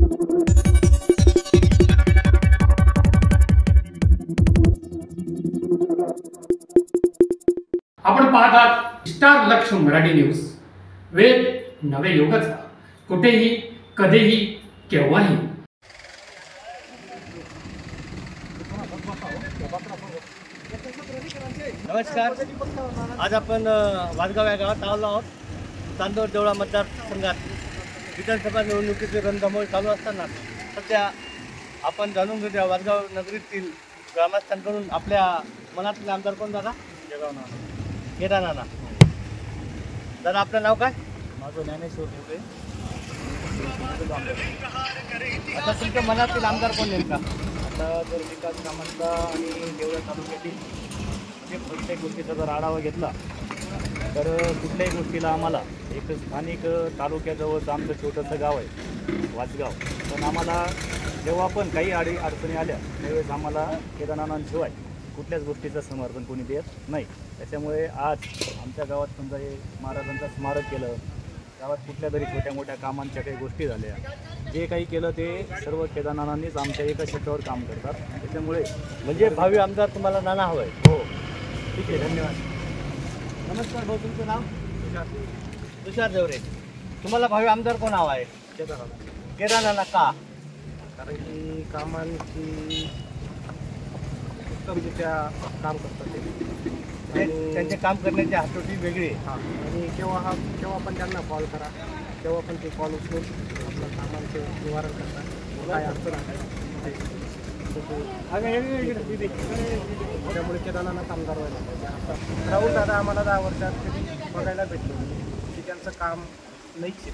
आपण पाहतात स्टार लक्ष मराठी न्यूज। वेद नवे युगाचा, कुठेही कधीही केव्हाही। नमस्कार, आज आपण वासगाव या गावात आलो आहोत। चांदोर देवळा मतदारसंघात विधानसभा निवडणुकीचे रणधुमाळी चालू असताना सध्या आपण जाणून घेऊया वासगाव नगरीतील ग्रामस्थांकडून आपल्या मनातील आमदार कोण दादा? केदार नाना। दादा आपलं नाव काय? माझं ज्ञानेश्वर ठेवले। आता तुमच्या मनातील आमदार कोण नेमका? आता जर विकास कामांचा आणि देवळा तालुक्यातील म्हणजे प्रत्येक गोष्टीचा जर आढावा घेतला तर कुठल्याही गोष्टीला आम्हाला एक स्थानिक तालुक्याजवळचं आमचं छोटंसं गाव आहे वासगाव, पण आम्हाला जेव्हा पण काही अडचणी आल्या त्यावेळेस आम्हाला केदारनाथांशिवाय कुठल्याच गोष्टीचं समर्थन कोणी देत नाही। त्याच्यामुळे आज आमच्या गावात समजा हे महाराजांचं स्मारक केलं, गावात कुठल्या तरी छोट्या मोठ्या कामांच्या काही गोष्टी झाल्या, जे काही केलं ते सर्व केदारनाथांनीच आमच्या एका क्षेत्रावर काम करतात। त्याच्यामुळे म्हणजे भावी आमदार तुम्हाला नाना हवं आहे? हो, ठीक आहे, धन्यवाद। नमस्कार भाऊ, तुमचं नाव? तुषार देवरे। तुम्हाला भावी आमदार कोण हवा आहे? केदार नाना। का? कारण की कामांची त्या काम करतात ते त्यांचे काम करण्याची हातोटी वेगळी आहे। आणि केव्हा पण त्यांना कॉल करा, तेव्हा पण ते कॉल उचलून आपलं कामांचे निवारण करतात, काय अडचण आहे त्यामुळे केदारनाथ आमदार व्हायला पाहिजे। आता राहुल दादा आम्हाला 10 वर्षात कधी बघायला भेटलो की त्यांचं काम नाहीच आहे,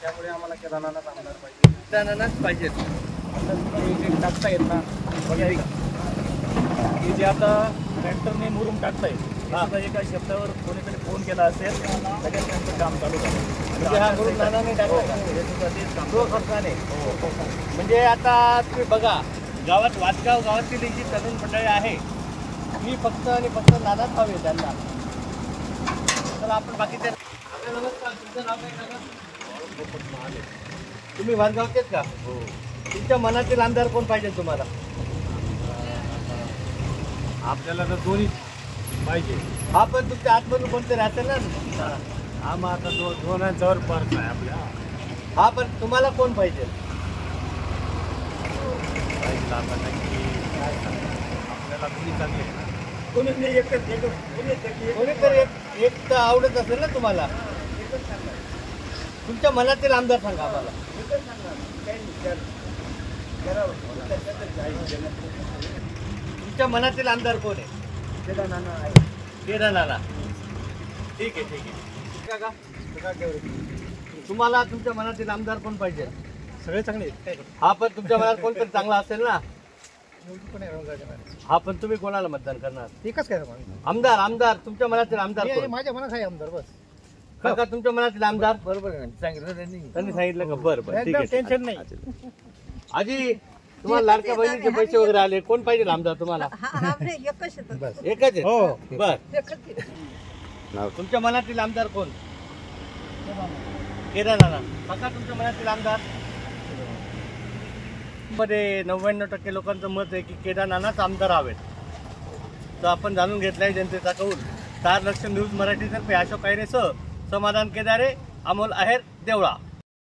त्यामुळे आम्हाला केदारनाथ आमदार पाहिजे। केदारनाथ पाहिजेत। आता जे टाकता येत ना बघा, की जे आता ट्रॅक्टरने मुरुम टाकताय, आता एका शब्दावर कोणीतरी फोन केला असेल लगेच त्यांचं काम चालू झालं। म्हणजे हा मुरुम नानाने टाकला का? म्हणजे आता तुम्ही बघा, गावात वासगाव गावातील जी तरुण मंडळी आहे ही फक्त आणि फक्त नानाच हवे त्यांना। तर आपण बाकीच्या नमस्कार, तुमचं नाव काय सांगा? तुम्ही वासगावचेच का? हो। तुमच्या मनातील आमदार कोण पाहिजे तुम्हाला? आपल्याला तर दोन्ही पाहिजे। हा, पण तुमच्या आतमधून कोणतरी असेल ना? आम्हा आता दोनांच्यावर फरक आहे आपल्या। हा, पण तुम्हाला कोण पाहिजे? आता नक्की काय आपल्याला दोन्ही चांगले आहे ना। कोणीतरी एक तर आवडत असेल ना तुम्हाला? तुमच्या मनातील आमदार सांगा आम्हाला। तुमच्या मनातील आमदार कोण आहे? केदार नाना आहे। केदार नाना, ठीक आहे, ठीक आहे। काका, तुम्हाला तुमच्या मनातील आमदार कोण पाहिजे? सगळे चांगले आहेत। हा, पण तुमच्या मनात कोणतरी चांगला असेल ना? हा, पण तुम्ही कोणाला मतदान करणार? एकच काय आमदार तुमच्या मनातील आमदार कोण? माझ्या मनात आहे आमदार, बस। काका, तुमच्या मनातील आमदार? बरोबर सांगितलं त्यांनी सांगितलं का? बरं, ठीक आहे, टेन्शन नाही। आजी, तुम्हाला लाडक्या बहिणीचे पैसे वगैरे आले, कोण पाहिजे आमदार तुम्हाला? एकच आहे। हो, बर, तुमच्या मनातील आमदार कोण? केदार नाना। काका, तुमच्या मनातील आमदार? मध्ये 99% लोकांचं मत आहे की केदार नानाच आमदार हवेत। तर आपण जाणून घेतलाय जनतेचा कौल। स्टार लक्ष न्यूज मराठीतर्फे अशोक कायरेसह समाधान केदारे, अमोल आहेर, देवळा।